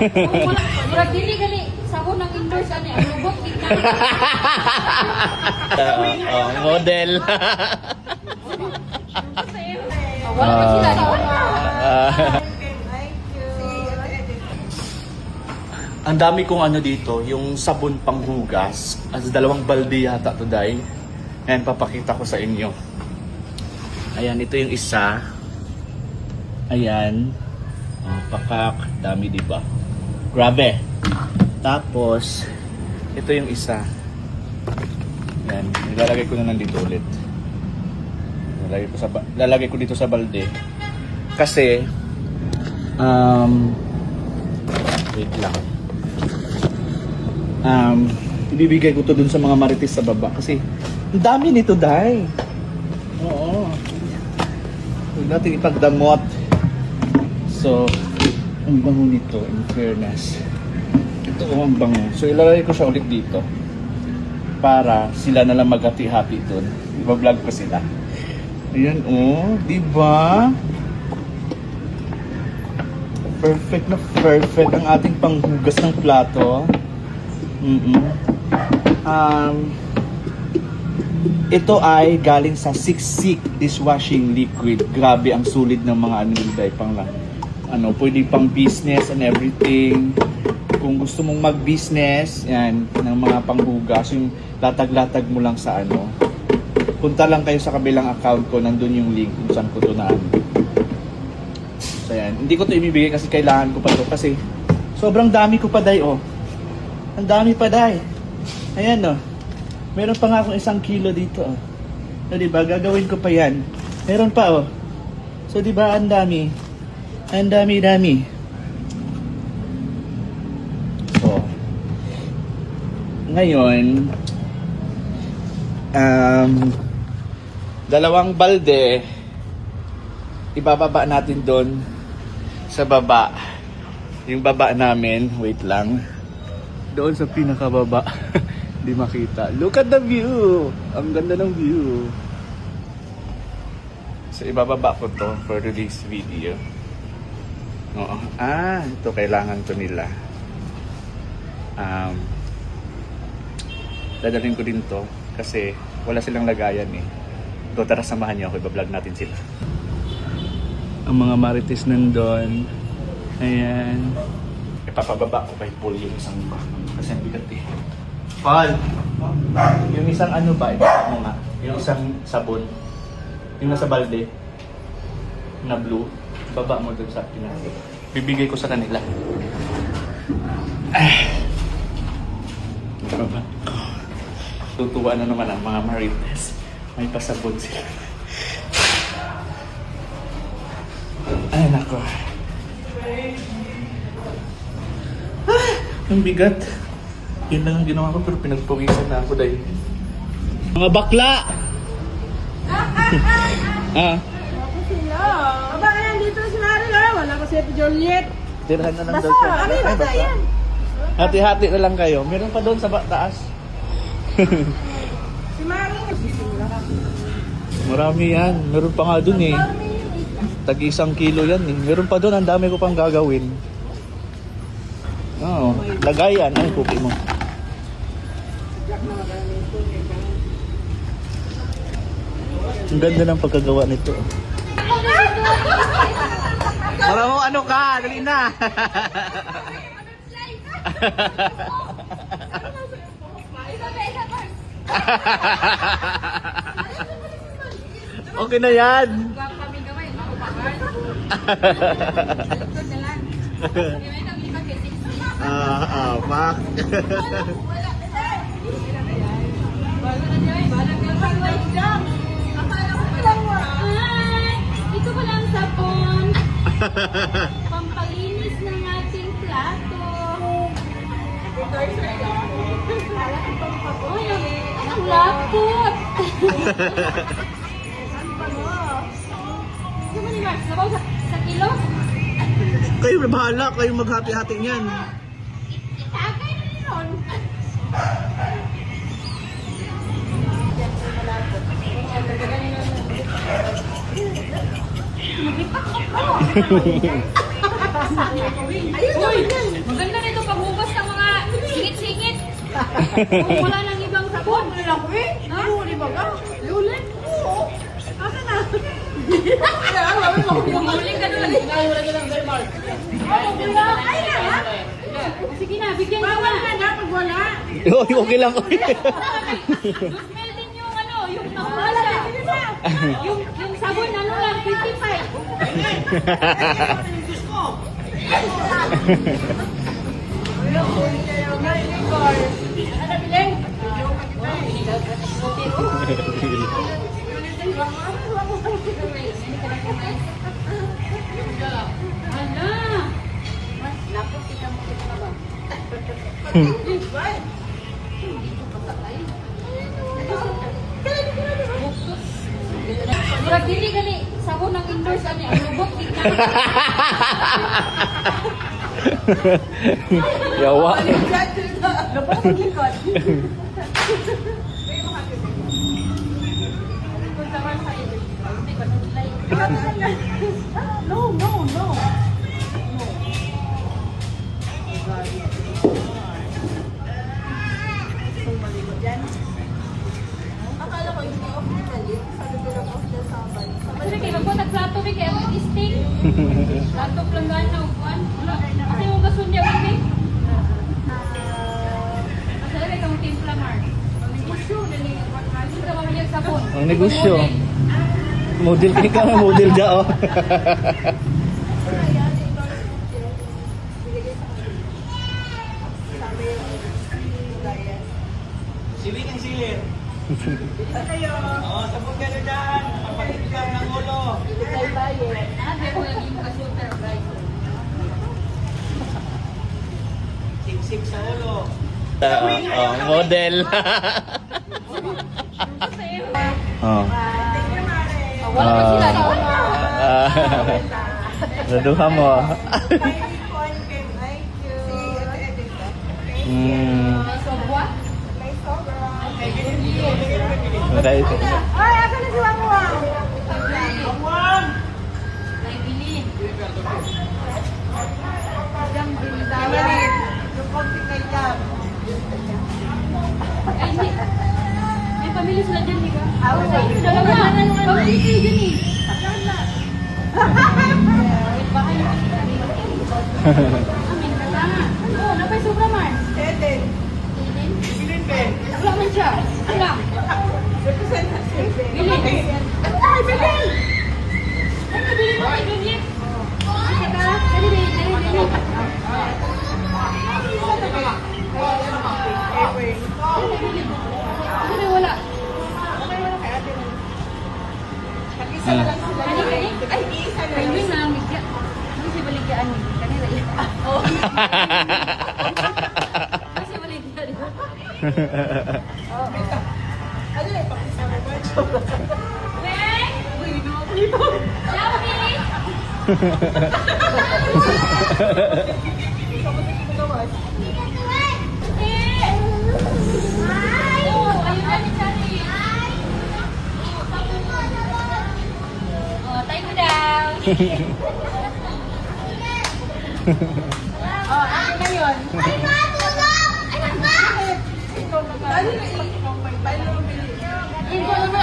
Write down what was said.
Murag dili gali sabon ng indoors ani ang lubot kita. Model. Wala pa sila ni Ang dami kong ano dito, yung sabon panghugas. As 2 balde yata today. Ayan, papakita ko sa inyo. Ayan, ito yung isa. Ayan. Oh, pakak. Dami, diba? Grabe. Tapos, ito yung isa. Ayan. Ilalagay ko na nandito ulit. Lalagay ko dito sa balde. Kasi, wait lang. Ibibigay ko to dun sa mga marites sa baba. Kasi, ang dami nito, Day. Oo. Huwag natin ipagdamot. So, ang bango nito, in fairness. Ito ang bango. So, ilalagay ko siya ulit dito. Para sila na lang maghati-hati dun. Iba-vlog ko sila. Ayan, oh. Diba? Perfect na perfect ang ating panghugas ng plato. Ito ay galing sa Siksik dishwashing liquid. Grabe ang sulit ng mga ano nila, pang ano, pwede pang business and everything. Kung gusto mong mag-business, yan, ng mga panghugas, yung latag-latag mo lang sa ano. Punta lang kayo sa kabilang account ko, nandun yung link kung saan ko ito na ano. So yan, hindi ko ito ibibigay kasi kailangan ko pa ito kasi sobrang dami ko pa, Day, oh. Ang dami pa, Day. Ayan, oh. Meron pa nga akong 1 kilo dito, oh. So, diba, gagawin ko pa yan. Meron pa, oh. So, diba, ang dami. Ang dami. So, ngayon, 2 balde, ibababa natin doon sa baba. Yung baba namin, wait lang. Doon sa pinakababa. Hindi makita. Look at the view! Ang ganda ng view. So, ibababa ko to for today's video. Oo. Ito kailangan to nila. Dadalhin ko din to kasi wala silang lagayan eh. So, tara samahan niyo ako. Iba-vlog natin sila. Ang mga marites nandun. Ayan. Ipapababa ko kay Paul yung isang ba. Kasi ang bigat eh. Paul! Yung isang ano ba? Ibaba mo nga. Yung isang sabon. Yung nasa balde. Na blue. Baba mo dun sa akin. Bibigay ko sa kanila. Baba ko. Tutuwa na naman ang mga marites. May pasabon sila. Ay, nako. Ang bigat. Yun lang ang ginawa ko pero pinagpawisan na ako dahil. Mga bakla! Ako sila. Aba, ayan dito si Marila. Wala kasi si Juliet. Tirahan na lang daw siya. Ano yung basta yan? Hati-hati na lang kayo. Meron pa doon sa taas. Si Marila. Marami yan. Meron pa nga doon eh. Tag 1 kilo yan eh. Meron pa doon. Ang dami ko pang gagawin. Oo. Lagayan. Ay, cookie mo. Ang ganda ng pagkagawa nito. Para mo ano ka? Dali na. Okay na yan. kami gamay makupakar. Pak. Ito ko lang sabon. Pampalinis ng ating plato. Uy, ang lapot. Ano ba ni Max? Sabaw sa kilo? Kayo na bahala. Kayo maghati-hati niyan. Itagay na yun. Ayun, Kung wala nang ibang sabon. Wala lang ko eh. Luli ba ka? Luli? Oo. Asa na? Huling ka doon. Ay na! Sige na, bigyan ka Bawal na. na na pag wala. Okay lang. Smell din yung ano, yung nahula siya. Yung sabon, ano lang, 55. Hala! Murag dili gani sabon ng indoors ani ang lubot tignan. Yawa. Lupot ang likod. No, no, no. Akala ko hindi off na mali. Sabi ko lang off na sabay. Kasi kay magpo nagplato mi kay ang steak. Plato planggan na upuan. Wala. Kasi yung gasun niya bibi. Kasi lagi kang timpla mar. Negosyo dali. Kasi ka mamaya sabon. Ang negosyo. Model ka nga, model dyan, oh. Siwing ang silir. Oo, sabog ka na dyan. Papalit ka ng ulo. Ate ko yung kasuter guys. Siksik sa ulo. Model. Oh. Wala pa sila ni Naduha mo. Sobwa. Right. Ay, aka na si Wang Wang. Wang! Naibilin. Yung konti kay Jam. Ay, hindi. May pamilya sila dyan, di ba? Dalawa. Pamilya kayo dyan eh. Bahay na kasi kami. Amin, kasama. Oo, napay sobra man. Eden. Bilin, Ben. Wala man siya. Wala. Representative. Bilin. Ay, Belen! Ay, nabili mo kay Juliet. Sige ka. Dali, dali, dali, dali. Sige, wala. Isa na lang sila. Ay, isa na Ay, lang. yun na ang bigya. Hindi siya baligyan eh. Kanila yun. Kasi baligyan. Ano eh, pakisama ba? Wait! Yummy! Oh, tayo mo daw. Oh, akin na yun. Dali na, ikaw may bailo. Involved.